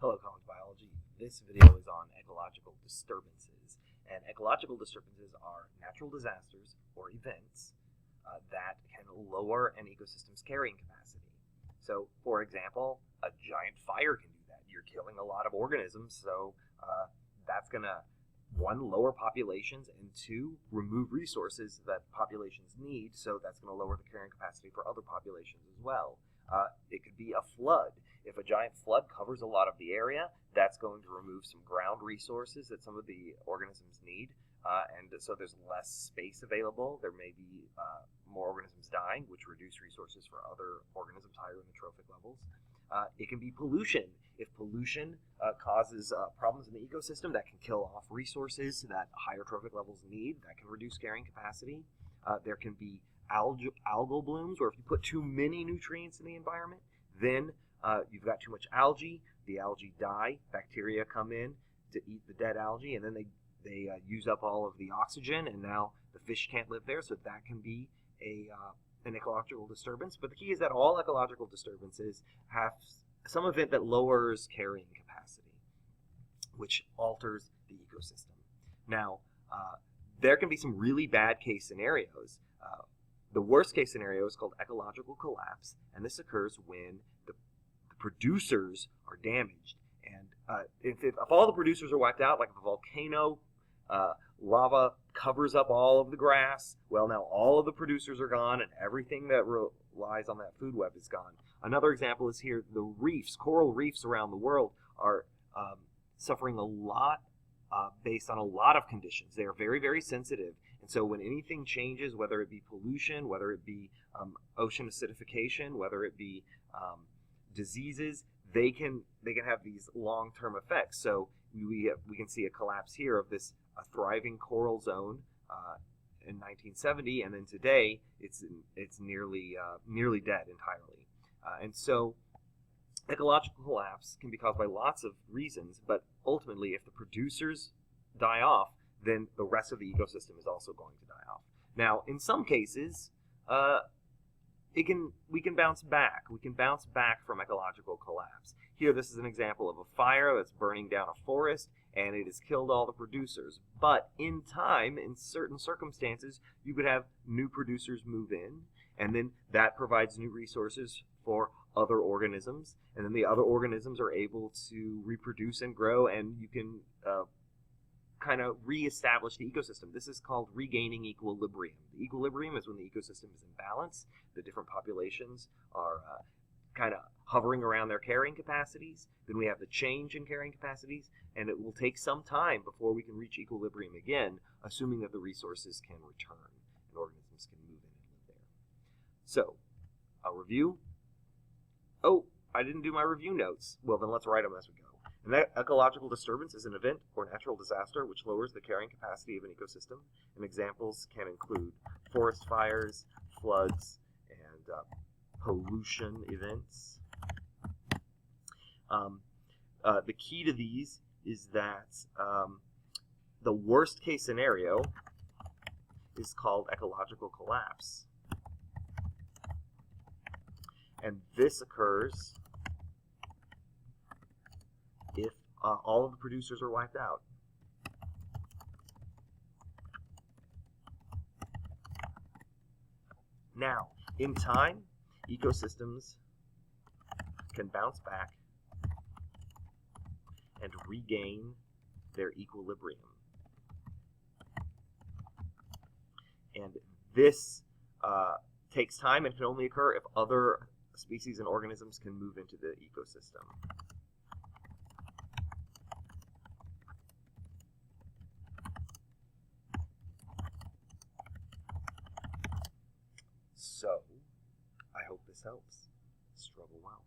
Hello, college biology. This video is on ecological disturbances. And ecological disturbances are natural disasters or events that can lower an ecosystem's carrying capacity. So, for example, a giant fire can do that. You're killing a lot of organisms, so that's going to, one, lower populations, and two, remove resources that populations need, so that's going to lower the carrying capacity for other populations as well. It could be a flood. If a giant flood covers a lot of the area, that's going to remove some ground resources that some of the organisms need, and so there's less space available. There may be more organisms dying, which reduce resources for other organisms higher in the trophic levels. It can be pollution. If pollution causes problems in the ecosystem, that can kill off resources that higher trophic levels need, that can reduce carrying capacity. There can be algal blooms, or if you put too many nutrients in the environment, then you've got too much algae. The algae die. Bacteria come in to eat the dead algae, and then they use up all of the oxygen, and now the fish can't live there. So that can be an ecological disturbance. But the key is that all ecological disturbances have some event that lowers carrying capacity, which alters the ecosystem. Now, there can be some really bad case scenarios. The worst case scenario is called ecological collapse, and this occurs when the producers are damaged. And if all the producers are wiped out, like if a volcano, lava covers up all of the grass, well, now all of the producers are gone, and everything that relies on that food web is gone. Another example is here, the reefs, coral reefs around the world are suffering a lot based on a lot of conditions. They are very, very sensitive. And so when anything changes, whether it be pollution, whether it be ocean acidification, whether it be diseases, they can have these long-term effects. So we can see a collapse here of this thriving coral zone in 1970, and then today it's nearly dead entirely. And so ecological collapse can be caused by lots of reasons, but ultimately, if the producers die off, then the rest of the ecosystem is also going to die off. Now, in some cases, we can bounce back. We can bounce back from ecological collapse. Here, this is an example of a fire that's burning down a forest, and it has killed all the producers. But in time, in certain circumstances, you could have new producers move in, and then that provides new resources for other organisms, and then the other organisms are able to reproduce and grow, and you can kind of reestablish the ecosystem. This is called regaining equilibrium. The equilibrium is when the ecosystem is in balance. The different populations are kind of hovering around their carrying capacities. Then we have the change in carrying capacities, and it will take some time before we can reach equilibrium again, assuming that the resources can return and organisms can move in and live there. So, a review. Oh, I didn't do my review notes. Well, then let's write them as we go. An ecological disturbance is an event or natural disaster which lowers the carrying capacity of an ecosystem, and examples can include forest fires, floods, and pollution events. The key to these is that the worst case scenario is called ecological collapse. And this occurs if all of the producers are wiped out. Now, in time, ecosystems can bounce back and regain their equilibrium. And this takes time and can only occur if other species and organisms can move into the ecosystem. So, I hope this helps. Struggle well.